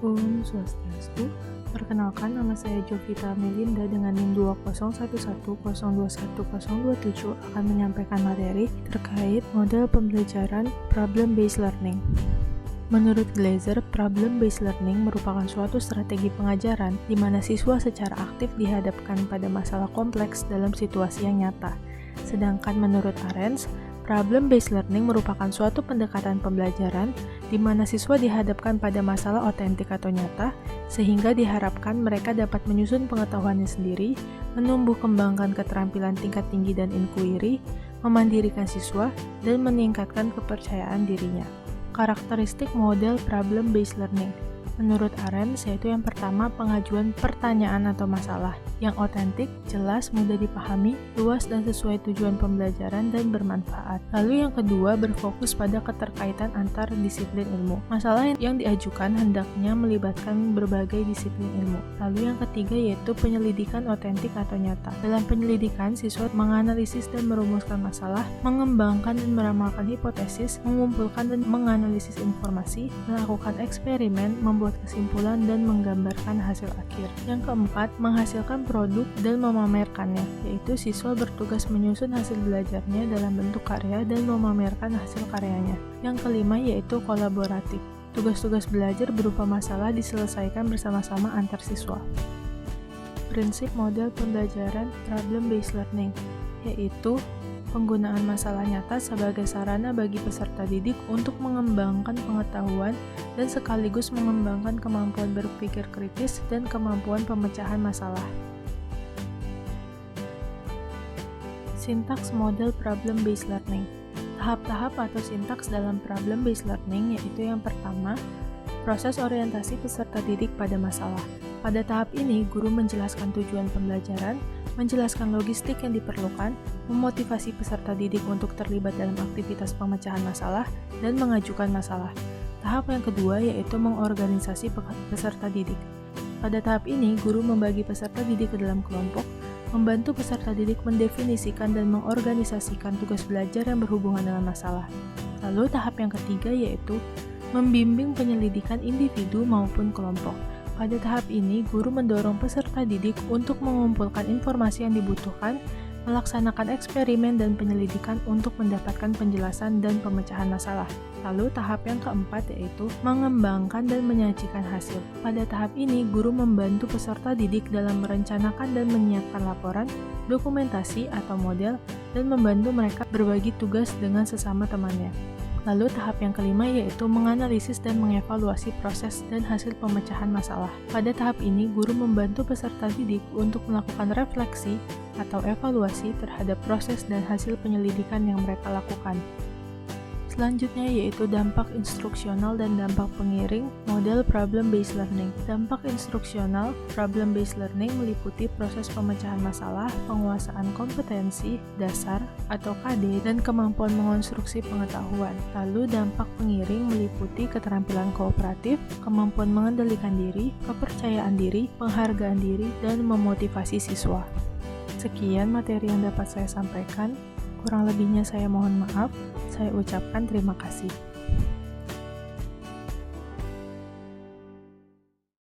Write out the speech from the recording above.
Om Swastiastu. Perkenalkan, nama saya Jovita Melinda dengan NIM 201102102127 akan menyampaikan materi terkait model pembelajaran problem-based learning. Menurut Glaser, problem-based learning merupakan suatu strategi pengajaran di mana siswa secara aktif dihadapkan pada masalah kompleks dalam situasi yang nyata. Sedangkan menurut Arens, problem-based learning merupakan suatu pendekatan pembelajaran di mana siswa dihadapkan pada masalah otentik atau nyata, sehingga diharapkan mereka dapat menyusun pengetahuannya sendiri, menumbuh kembangkan keterampilan tingkat tinggi dan inquiry, memandirikan siswa, dan meningkatkan kepercayaan dirinya. Karakteristik model problem-based learning menurut Arens yaitu yang pertama, pengajuan pertanyaan atau masalah yang otentik, jelas, mudah dipahami, luas dan sesuai tujuan pembelajaran dan bermanfaat. Lalu yang kedua, berfokus pada keterkaitan antar disiplin ilmu. Masalah yang diajukan hendaknya melibatkan berbagai disiplin ilmu. Lalu yang ketiga yaitu penyelidikan otentik atau nyata. Dalam penyelidikan, siswa menganalisis dan merumuskan masalah, mengembangkan dan meramalkan hipotesis, mengumpulkan dan menganalisis informasi, melakukan eksperimen, membuat kesimpulan dan menggambarkan hasil akhir. Yang keempat, menghasilkan produk dan memamerkannya, yaitu siswa bertugas menyusun hasil belajarnya dalam bentuk karya dan memamerkan hasil karyanya. Yang kelima yaitu kolaboratif. Tugas-tugas belajar berupa masalah diselesaikan bersama-sama antar siswa. Prinsip model pembelajaran problem-based learning, yaitu penggunaan masalah nyata sebagai sarana bagi peserta didik untuk mengembangkan pengetahuan dan sekaligus mengembangkan kemampuan berpikir kritis dan kemampuan pemecahan masalah. Sintaks model problem-based learning. Tahap-tahap atau sintaks dalam problem-based learning yaitu yang pertama, proses orientasi peserta didik pada masalah. Pada tahap ini, guru menjelaskan tujuan pembelajaran, menjelaskan logistik yang diperlukan, memotivasi peserta didik untuk terlibat dalam aktivitas pemecahan masalah, dan mengajukan masalah. Tahap yang kedua yaitu mengorganisasi peserta didik. Pada tahap ini, guru membagi peserta didik ke dalam kelompok, membantu peserta didik mendefinisikan dan mengorganisasikan tugas belajar yang berhubungan dengan masalah. Lalu tahap yang ketiga yaitu membimbing penyelidikan individu maupun kelompok. Pada tahap ini, guru mendorong peserta didik untuk mengumpulkan informasi yang dibutuhkan, melaksanakan eksperimen dan penyelidikan untuk mendapatkan penjelasan dan pemecahan masalah. Lalu tahap yang keempat yaitu mengembangkan dan menyajikan hasil. Pada tahap ini, guru membantu peserta didik dalam merencanakan dan menyiapkan laporan, dokumentasi atau model, dan membantu mereka berbagi tugas dengan sesama temannya. Lalu tahap yang kelima yaitu menganalisis dan mengevaluasi proses dan hasil pemecahan masalah. Pada tahap ini, guru membantu peserta didik untuk melakukan refleksi atau evaluasi terhadap proses dan hasil penyelidikan yang mereka lakukan. Selanjutnya yaitu dampak instruksional dan dampak pengiring model problem-based learning. Dampak instruksional problem-based learning meliputi proses pemecahan masalah, penguasaan kompetensi dasar atau KD, dan kemampuan mengonstruksi pengetahuan. Lalu dampak pengiring meliputi keterampilan kooperatif, kemampuan mengendalikan diri, kepercayaan diri, penghargaan diri, dan memotivasi siswa. Sekian materi yang dapat saya sampaikan. Kurang lebihnya saya mohon maaf. Saya ucapkan terima kasih.